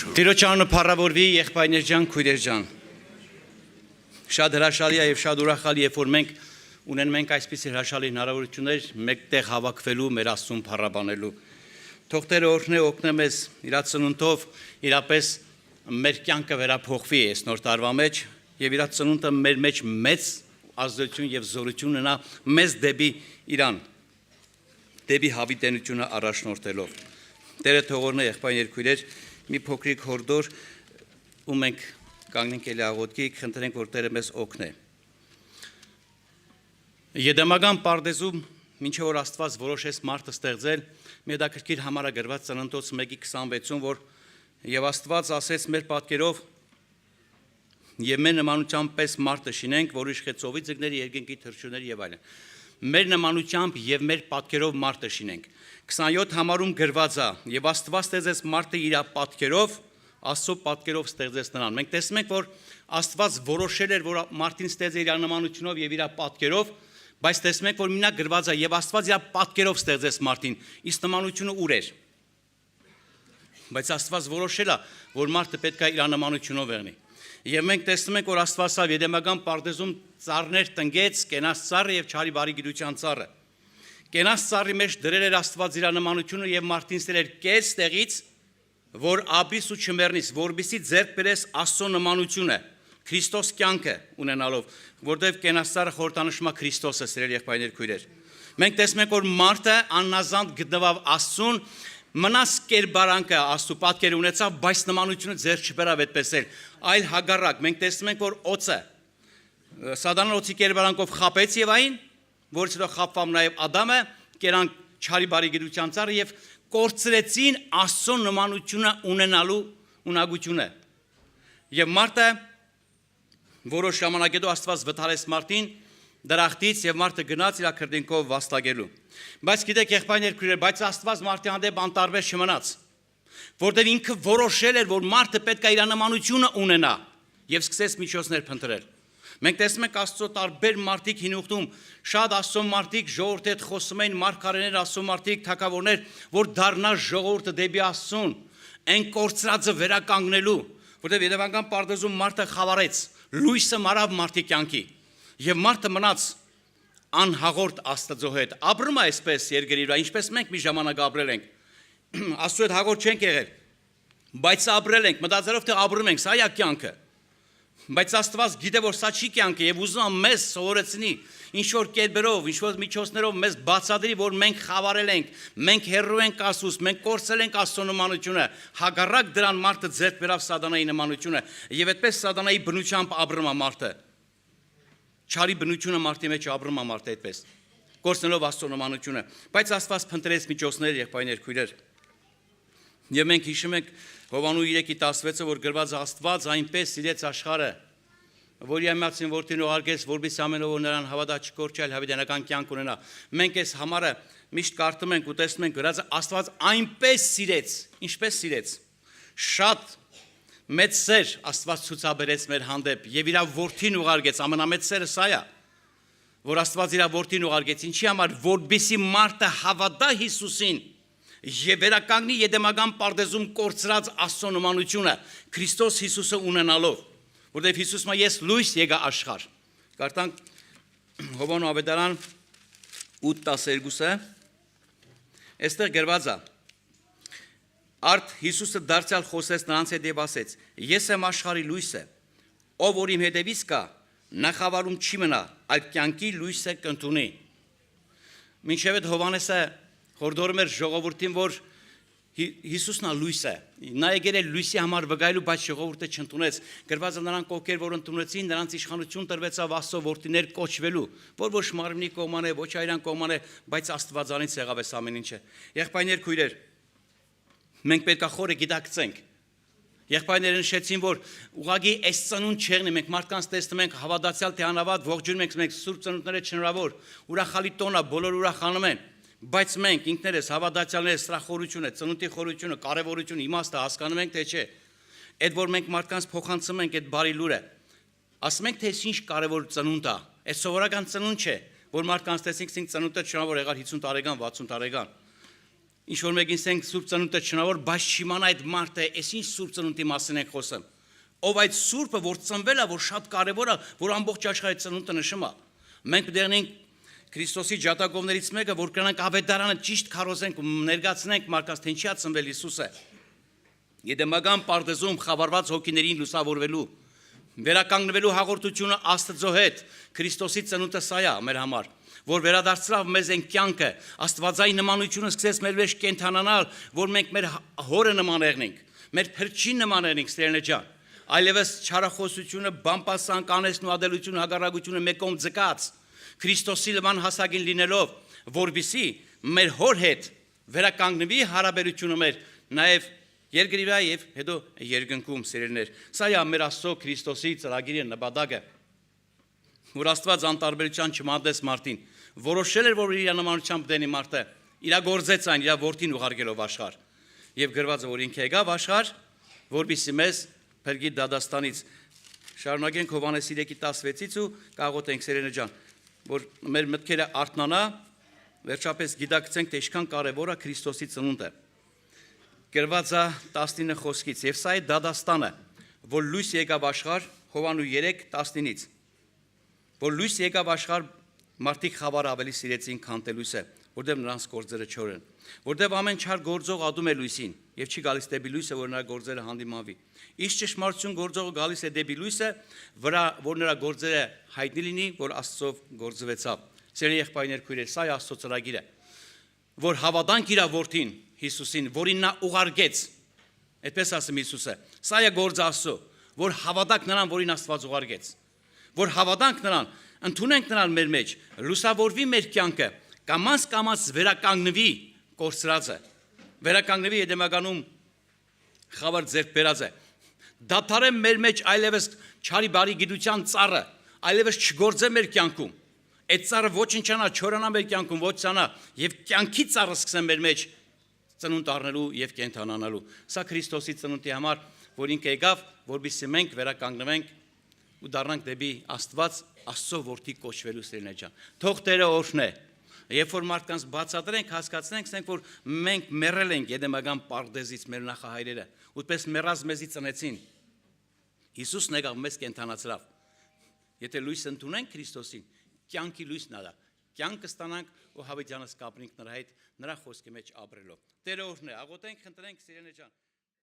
Տիրոջ անունը փառավորվի, եղբայրներ ջան, քույրեր ջան։ Շատ հրաշալի է եւ շատ ուրախալի է, որ մենք ունենք այսպիսի հրաշալի հնարավորություններ մեկտեղ հավաքվելու, մեր Աստծուն փառաբանելու։ Թող Տերը օգնե մեզ իր ծնունդով իրապես մեր կյանքը վերափոխվի այս նոր տարվա մեջ եւ իր ծնունդը մեր մեջ մեծ ազդեցություն եւ զորություն ունենա մեզ դեպի իրան, դեպի հավիտենությունը առաջնորդելով։ Տերը թող օրհնե եղբայրներ քույրեր, մի փոքրիկ հորդոր ու մենք կանգնենք ելի աղոթքի, խնդրենք որ Տերը մեզ օգնե։ Եդեմական պարդեզում մինչև որ Աստված որոշեց մարդը ստեղծել, մի հետաքրքիր համար է գրված Ծննդոց 1:26-ում, որ եւ Աստված ասեց մեր պատկերով եւ մեր նմանությամբ պես մարդը շինենք, որ իշխե ծովի ձկների, երկնքի թռչունների եւ այլն։ Մեր նմանությամբ եւ մեր պատկերով մարդը շինենք։ 27 համարում գրված է եւ Աստված ստեղծեց մարդը իր պատկերով, Աստծո պատկերով ստեղծեց նրան։ Մենք տեսնում ենք, որ Աստված որոշել էր, որ մարդին ստեղծի իր նմանությունով եւ իր պատկերով, բայց տեսնում ենք, որ մինակ գրված է եւ Աստված իր պատկերով ստեղծեց մարդին, իսկ նմանությունը ուր էր։ Բայց Աստված որոշել է, որ մարդը պետք է իր նմանությունով եղնի։ Եվ մենք տեսնում ենք, որ Աստված Եդեմական պարդեզում ծառներ տնկեց, կենաց ծառը եւ չարի բարի գիտության ծառը։ Կենաց ծառի մեջ դրել էր Աստված իր նմանությունը եւ մարդին ստել էր կես տեղից, որ աբիս ու չմեռնից, որբիսի ձեռք բերես Աստծո նմանությունը, Քրիստոս կյանքը ունենալով, որտեղ կենաց ծառը խորհրդանշում է Քրիստոսը, սիրելի եղբայրներ քույրեր։ Մենք տեսնում ենք, որ մարդը աննազանդ գտնվավ Աստծուն, մնաց կերպարանքը Աստծո պատկերը ունեցավ, բայց նմանությունը ձեռք չբերավ այդպես էլ, այլ հագարակ։ Մենք տեսնում ենք, որ օծը Սատանան օծի կերպարանքով խապեց Եվային, որից հետո խապվավ նաև Ադամը, կերանք չարի բարի գիտության ծառը եւ կորցրեցին Աստծո նմանությունը ունենալու ունակությունը։ Եվ մարդը որոշ ժամանակ հետո Աստված վթարեց մարդին դրախտից եւ մարդը գնաց իր քրտինքով վաստակելու։ Բայց գիտեք եղբայրներ քույրեր, բայց Աստված մարդի հանդեպ անտարբեր չմնաց, որտեղ ինքը որոշել էր, որ մարդը պետք է իր նմանությունը ունենա եւ սկսեց միջոցներ փնտրել։ Մենք տեսնում ենք Աստծո տարբեր մարդիկ հին ուխտում, շատ Աստծո մարդիկ ժողովրդի հետ խոսում էին, մարգարեներ, Աստծո մարդիկ, թագավորներ, որ դառնա ժողովուրդը դեպի Աստծուն, այն կորցրածը վերականգնելու, որտեղ Եդեմական պարդեզում մարդը խավարեց, լույսը մարավ մարդի կյանքի, եւ մարդը մնաց անհաղորդ Աստծո հետ։ Ապրում է այսպես երկրի վրա, ինչպես մենք մի ժամանակ ապրել ենք։ Աստծո հետ հաղորդ չենք եղել, բայց ապրել ենք, մտածելով թե ապրում ենք, սա է կյանքը։ Բայց Աստված գիտե, որ սա չի կյանքը եւ ուզում է մեզ սովորեցնի ինչ որ կերպերով, ինչ որ միջոցներով մեզ բացատրի, որ մենք խավարել ենք, մենք հեռու ենք Աստծուց, մենք կորցրել ենք Աստծո նմանությունը, հակառակ դրան մարդը ձեռք բերավ Սատանայի նմանությունը եւ այդպես Սատանայի բնությամբ ապրում է մարդը։ Չարի բնությունը մարդի մեջ ապրում է մարդը այդպես, կորցնելով Աստծո նմանությունը, բայց Աստված փնտրեց միջոցներ եղբայրներ քույրեր։ Եվ մենք հիշում ենք Հովանու 3:16-ը, որ գրված Աստված այնպես սիրեց աշխարհը, որ իմացին որդին ուղարկեց, որպես ամենով որ նրան հավատա չկորչել հավիտենական կյանք ունենա։ Մենք այս համարը միշտ կարդում ենք ու տեսնում ենք գրած Աստված այնպես սիրեց, ինչպես սիրեց։ Շատ մեծ սեր Աստված ցուցաբերեց մեր հանդեպ եւ իր որդին ուղարկեց, ամենամեծ սերը սա է, որ Աստված իր որդին ուղարկեց, ինչի համար, որպեսզի մարդը հավատա Հիսուսին եւ վերականգնի Եդեմական պարդեզում կորցրած Աստծո նմանությունը Քրիստոս Հիսուսը ունենալով, որտեղ Հիսուսը ես լույս եկա աշխարհ։ Կարդանք Հովանու ավետարան 8:12-ը, այստեղ գրված է. Արդ Հիսուսը դարձյալ խոսեց նրանց հետ եւ ասեց. Ես եմ աշխարհի լույսը, ով որ իմ հետևից կա, նա խավարում չի մնա, այլ կյանքի լույսը կընդունի։ Մինչև այդ Հովանեսը հորդորում էր ժողովրդին, որ Հիսուսն է լույսը, նա եկել է լույսի համար վկայելու, բայց ժողովուրդը չընդունեց։ Գրված է նրանք ովքեր որ ընդունեցին, նրանց իշխանություն տրվեցավ Աստծո որդիներ կոչվելու, որ ոչ մարմնի կողման է, ոչ այրան կողման է, բայց Աստվածանից եղավ այս ամեն ինչը։ Եղբայրներ քույրեր, մենք պետք է խորը գիտակցենք։ Եղբայրները նշեցին, որ ուղղակի այս ծնունդ չեղնի, մենք մարդկանց տեսնում ենք հավատացյալ թե անհավատ, ողջունում ենք սուրբ ծնունդները չհնարավոր, ուրախալի տոն է, բոլորը ուրախանում են, բայց մենք ինքներս հավատացյալները սրախորությունը, ծնունդի խորությունը, կարևորությունը, իմաստը հասկանում ենք թե չէ։ Այդ որ մենք մարդկանց փոխանցում ենք այդ բարի լուրը, ասում ենք թե ինչ կարևոր ծնունդ է, այդ սովորական ծնունդ չէ, որ մարդկանց տեսնենք ծնունդը չնավոր եղար 50 տարեկան, 60 տարեկան։ ինչ որ մեկին ասենք Սուրբ Ծնունդը չնավոր, բայց չիմանա այդ մարդը, այս ինչ Սուրբ Ծնունդի մասին ենք խոսում։ Ով այդ Սուրբը, որ ծնվել է, որ շատ կարևոր է, որ ամբողջ աշխարհի ծնունդը նշում է։ Մենք դեռնենք Քրիստոսի ջատագովներից մեկը, որ կրանանք ավետարանը ճիշտ քարոզենք ու ներկայացնենք մարդկանց, թե ինչի է ծնվել Հիսուսը։ Եդեմական պարտեզում խավարված հոգիներին լուսավորվելու, վերականգնվելու հաղորդությունը Աստծո հետ, Քրիստոսի ծնունդը սա է մեր համար, որ վերադարձավ մեզ այն կյանքը, Աստվածային նմանությունը սկսեց մեր մեջ կենթանանալ, որ մենք մեր հորը նման եղնենք, մեր փրկչին նման եղնենք, սիրելիներ ջան, այլևս չարախոսությունը, բամպասան կանեսն ու ադելությունը, հագարագությունը մեկ կողմ ձգած, Քրիստոսի նման հասակին լինելով, որբիսի մեր հոր հետ վերականգնվի հարաբերությունը մեր, նաև երկրի վրա եւ հետո երկնքում, սիրելիներ։ Սա է մեր Աստծո Քրիստոսի ծրագիրը, նպատակը, որ Աստված անտարբերության չմատեց մարդին, որոշել էր, որ իր նմանությամբ դենի մարդը, իր գործեց այն, իր որդին ուղարկելով աշխարհ, եւ գրված է, որ ինքը եկավ աշխարհ, որբիսի մեզ փրկի դադաստանից։ Շարունակենք Հովհաննես 3:16-ից ու կաղոթենք, սիրելիներ ջան, որ մեր մտքերը արթնանա, վերջապես գիտակցենք, թե ինչքան կարևոր է Քրիստոսի ծնունդը։ Գրված է 19 խոսքից, եւ սա է դադաստանը, որ լույս եկավ աշխարհ, Հովհաննես 3:19-ից, որ լույս եկավ աշխարհ, մարդիկ խավարը ավելի սիրեցին, քան թե լույսը, որտեղ նրանց գործերը չոր են, որտեղ ամեն չար գործող ադում է լույսին, եւ չի գալիս դեպի լույսը, որ նրա գործերը հանդիմանվի։ Իսկ ճշմարտություն գործողը գալիս է դեպի լույսը, որ նրա գործերը հայտնի լինի, որ Աստծով գործվեցավ։ Սիրելի եղբայրներ, քույրեր, սա է Աստծո ծրագիրը, որ հավատանք իր որդին Հիսուսին, որին նա ուղարկեց, այդպես ասում Հիսուսը, սա է գործը Աստծո, որ հավատանք նրան, որին Աստված ուղարկեց, որ հավատանք նրան, ընդունենք նրան մեր մեջ, լուսավորվի մեր կյանքը, կամաց վերականգնվի կորցրածը, վերականգնվի Էդեմականում խավար ձեռք բերածը, դադարե մեր մեջ այլևս չարի բարի գիտության ծառը, այլևս չգործե մեր կյանքում, այդ ծառը ոչնչանա, չորանա մեր կյանքում, ոչ ցանա, եւ կյանքի ծառը սկսեն մեր մեջ ծնունդ առնելու եւ կենթանանալու։ Սա Քրիստոսի ծնունդի համար, որ ինքը եկավ, որովհետեւ մենք վերականգնվենք ու դառնանք դեպի Աստված, Աստծո որդի կոչվելու, սիրելիներ ջան։ Թող Տերը օրհնե։ Երբ որ մարդկանց բացատրենք, հասկացնենք, ասենք, որ մենք մեռել ենք Էդեմական պարտեզից մեր նախահայրերը, ուտպես մեռած մեզի ծնեցին։ Հիսուսն եկավ մեզ կենթանացրավ։ Եթե լույս ընդունենք Քրիստոսին, կյանքի լույսն ալա, կյանք կստանանք ու հավիտյանս կապրենք նրա հետ, նրա խոսքի մեջ ապրելով։ Տերը օրհնե, աղոթենք, խնդրենք, սիրելիներ ջան։